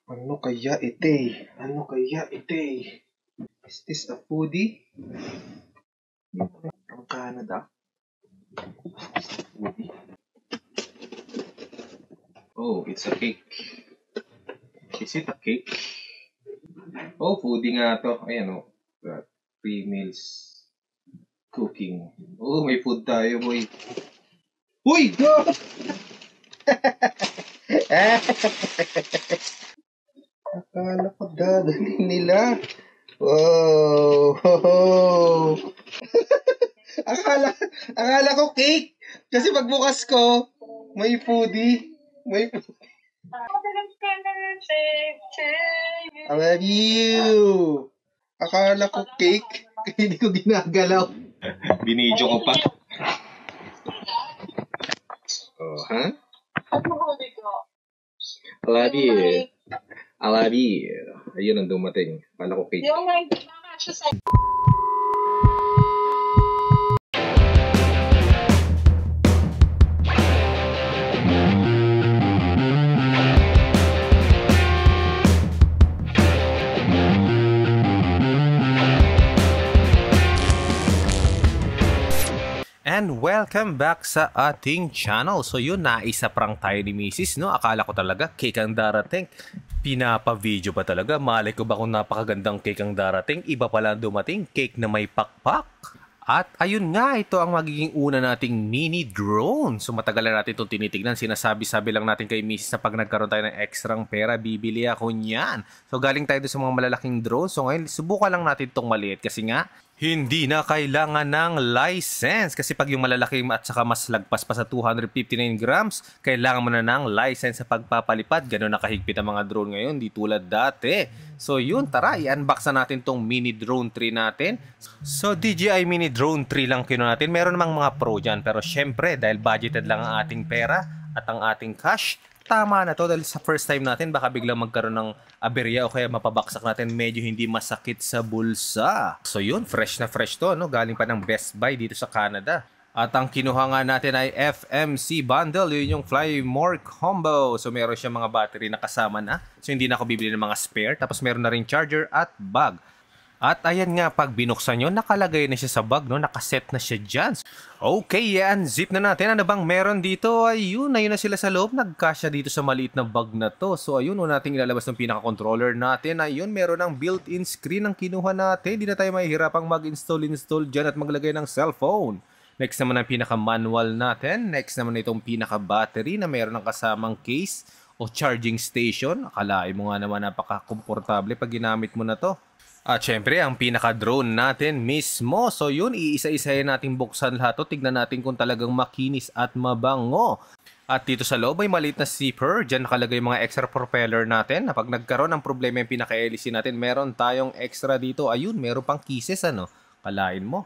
Ano kaya ite? Ano kaya ite? Is this a foodie? From Canada? Foodie? Oh, it's a cake. Is it a cake? Oh, foodie nga to. Ayan oh. 3 meals cooking. Oh, may food tayo, boy. Uy! Go! Akala ko dadalhin nila. Wow! akala ko cake. Kasi pagbukas ko, may foodie. May I love you. Akala ko cake. Hindi ko ginagalaw. Binidyo ko pa. Oh, ha? I love you. I love you. Ayun ang dumating. Akala ko cake. And welcome back sa ating channel. So yun, naisa prank tayo ni Mrs. No? Akala ko talaga cake ang darating. Pinapa-video pa talaga. Malay ko ba kung napakagandang cake ang darating? Iba pala dumating, cake na may pakpak. At ayun nga, ito ang magiging una nating mini drone. So matagal na natin itong tinitignan. Sinasabi-sabi lang natin kay Mrs. na pag nagkaroon tayo ng ekstrang pera, bibili ako niyan. So galing tayo sa mga malalaking drone. So ngayon, subukan lang natin itong maliit kasi nga, hindi na kailangan ng license. Kasi pag yung malalaki at saka mas lagpas pa sa 259 grams, kailangan mo na ng license sa pagpapalipad. Ganun nakahigpit ang mga drone ngayon, di tulad dati. So yun, tara, i-unbox na natin tong mini drone 3 natin. So DJI mini drone 3 lang kinuha natin. Meron namang mga pro dyan, pero syempre dahil budgeted lang ang ating pera at ang ating cash, tama na to dahil sa first time natin baka biglang magkaroon ng aberya o kaya mapabaksak natin, medyo hindi masakit sa bulsa. So yun, fresh na fresh to, no? Galing pa ng Best Buy dito sa Canada. At ang kinuha nga natin ay FMC bundle, yun yung Fly More combo. So meron siya mga battery na kasama na, so hindi na ako bibili ng mga spare. Tapos meron na rin charger at bag. At ayan nga, pag binuksan nyo, nakalagay na siya sa bag, no? Nakaset na siya dyan. Okay, yan. Zip na natin. Ano bang meron dito? Ayun na sila sa loob. Nagkasya dito sa maliit na bag na to. So ayun, una natin ilalabas ng pinaka-controller natin. Ayun, meron ng built-in screen ang kinuha natin. Hindi na tayo mahihirapang mag-install dyan at maglagay ng cellphone. Next naman ang pinaka-manual natin. Next naman itong pinaka-battery na meron ng kasamang case o charging station. Akalain mo nga naman napaka-komportable pag ginamit mo na to. At syempre, ang pinaka-drone natin mismo. So yun, iisa-isahin natin buksan lahat to. Tignan natin kung talagang makinis at mabango. At dito sa loob ay maliit na zipper. Diyan nakalagay mga extra propeller natin. Na pag nagkaroon ng problema yung pinaka-hélice natin, meron tayong extra dito. Ayun, meron pang kisses, ano? Kalain mo.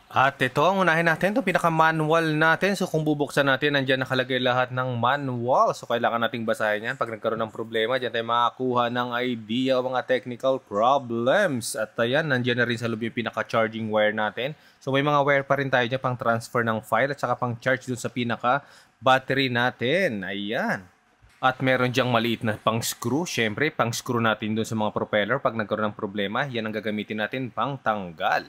At ito ang unahin natin, itong pinaka-manual natin. So kung bubuksan natin, nandiyan nakalagay lahat ng manual. So kailangan nating basahin yan. Pag nagkaroon ng problema, diyan tayo makakuha ng idea o mga technical problems. At ayan, nandiyan na rin sa loob yung pinaka-charging wire natin. So may mga wire pa rin tayo dyan pang transfer ng file at saka pang charge dun sa pinaka-battery natin. Ayan. At meron diyang maliit na pang screw. Siyempre, pang screw natin dun sa mga propeller. Pag nagkaroon ng problema, yan ang gagamitin natin pang tanggal.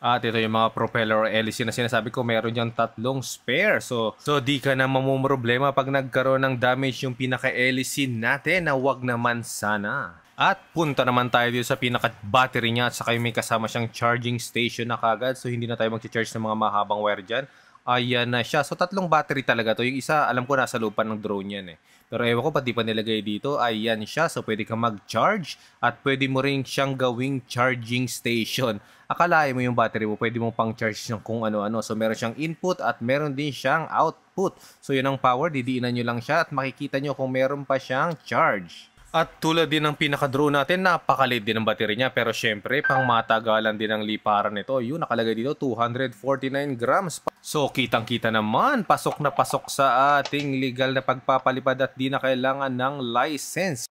At ito yung mga propeller or hélice na sinasabi ko, meron diyang 3 spare. So di ka na mamumroblema pag nagkaroon ng damage yung pinaka-hélice natin, na wag naman sana. At punta naman tayo dito sa pinaka-battery niya at saka may kasama siyang charging station na kagad. So hindi na tayo mag-charge ng mga mahabang wire dyan. Ayan na siya. So 3 battery talaga to. Yung isa, alam ko nasa loob pa ng drone yan eh. Pero ewan ko pa di pa nilagay dito. Ayan siya. So pwede ka mag-charge at pwede mo rin siyang gawing charging station. Akalain mo yung battery mo, pwede mong pang-charge ng kung ano-ano. So meron siyang input at meron din siyang output. So yun ang power, didiinan nyo lang siya at makikita nyo kung meron pa siyang charge. At tulad din ng pinaka-drone natin, napakaliit din ang battery niya. Pero syempre, pang matagalan din ang liparan nito. Yun, nakalagay dito, 249 grams. So, kitang-kita naman, pasok na pasok sa ating legal na pagpapalipad at di na kailangan ng license.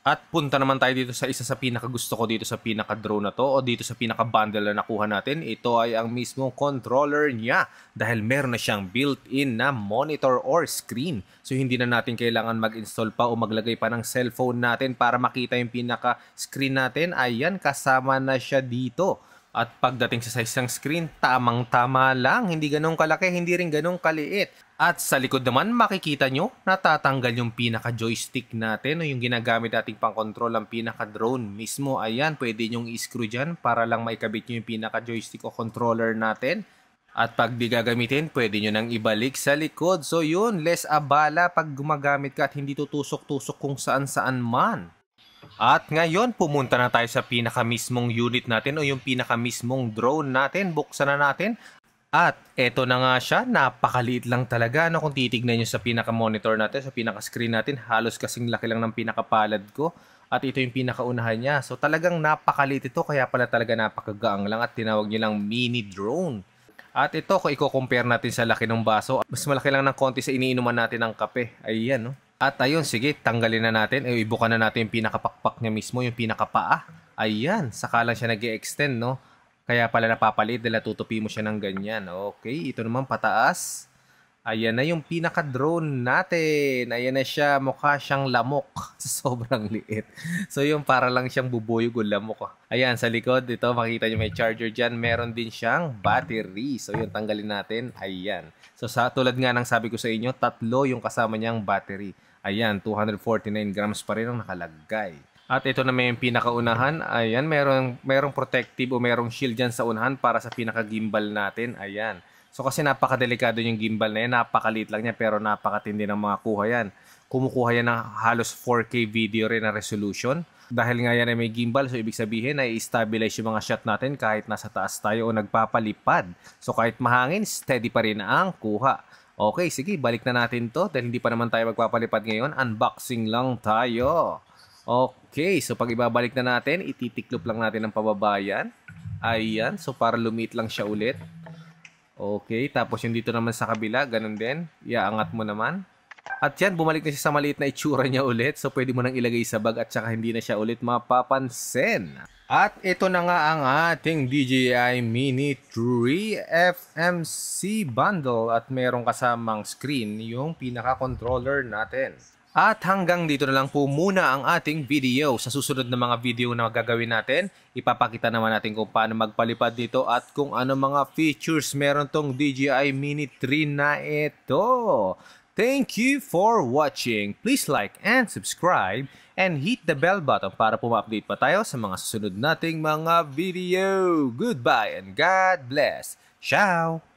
At punta naman tayo dito sa isa sa pinakagusto ko dito sa pinaka-drone na to o dito sa pinaka-bundle na nakuha natin. Ito ay ang mismong controller niya dahil meron na siyang built-in na monitor or screen. So hindi na natin kailangan mag-install pa o maglagay pa ng cellphone natin para makita yung pinaka-screen natin. Ayan, kasama na siya dito. At pagdating sa size ng screen, tamang-tama lang. Hindi ganun kalaki, hindi rin ganun kaliit. At sa likod naman, makikita nyo, natatanggal yung pinaka-joystick natin o yung ginagamit nating pang-control ang pinaka-drone mismo. Ayan, pwede nyong i-screw dyan para lang maikabit nyo yung pinaka-joystick o controller natin. At pag di gagamitin, pwede nyo nang ibalik sa likod. So yun, less abala pag gumagamit ka at hindi tutusok-tusok kung saan-saan man. At ngayon, pumunta na tayo sa pinaka-mismong unit natin o yung pinaka-mismong drone natin. Buksan na natin. At eto na nga siya, napakaliit lang talaga. Kung titignan nyo sa pinaka-monitor natin, sa pinaka-screen natin, halos kasing laki lang ng pinaka-palad ko. At ito yung pinaka-unahan niya. So talagang napakaliit ito, kaya pala talaga napakagaang lang at tinawag nyo lang mini drone. At ito, kung i-compare natin sa laki ng baso, mas malaki lang ng konti sa iniinuman natin ng kape. Ayan, no? At ayun, sige, tanggalin na natin. Ibukan na natin yung pinakapakpak niya mismo, yung pinakapaa. Ayan, saka lang siya nag-extend, no? Kaya pala napapalit dahil tutupi mo siya ng ganyan. Okay, ito naman pataas. Ayan na yung pinaka-drone natin. Ayan na siya, mukha siyang lamok. Sobrang liit. So yung para lang siyang bubuyog o lamok. Ayan, sa likod, ito makikita nyo may charger dyan. Meron din siyang battery. So yung tanggalin natin, ayan. So sa tulad nga ng sabi ko sa inyo, 3 yung kasama niyang battery. Ayan, 249 grams pa rin ang nakalagay. At ito na may pinakaunahan. Ayan, merong protective o merong shield dyan sa unahan para sa pinaka-gimbal natin. Ayan. So kasi napakadelikado yung gimbal na yan. Napakaliit lang niya pero napakatindi ng mga kuha yan. Kumukuha yan ng halos 4K video rin na resolution. Dahil nga yan ay may gimbal, so ibig sabihin ay i-stabilize yung mga shot natin kahit nasa taas tayo o nagpapalipad. So kahit mahangin, steady pa rin ang kuha. Okay, sige, balik na natin to dahil hindi pa naman tayo magpapalipad ngayon. Unboxing lang tayo. Okay, so pag ibabalik na natin, ititiklop lang natin ang pababayan. Ayan, so para lumit lang siya ulit. Okay, tapos yung dito naman sa kabila, ganun din. Iaangat mo naman. At yan, bumalik na siya sa maliit na itsura niya ulit. So pwede mo nang ilagay sa bag at saka hindi na siya ulit mapapansin. At ito na nga ang ating DJI Mini 3 FMC bundle at merong kasamang screen yung pinaka-controller natin. At hanggang dito na lang po muna ang ating video. Sa susunod na mga video na gagawin natin, ipapakita naman natin kung paano magpalipad dito at kung ano mga features meron tong DJI Mini 3 na ito. Thank you for watching. Please like and subscribe and hit the bell button para puma-update pa tayo sa mga susunod nating mga video. Goodbye and God bless. Ciao!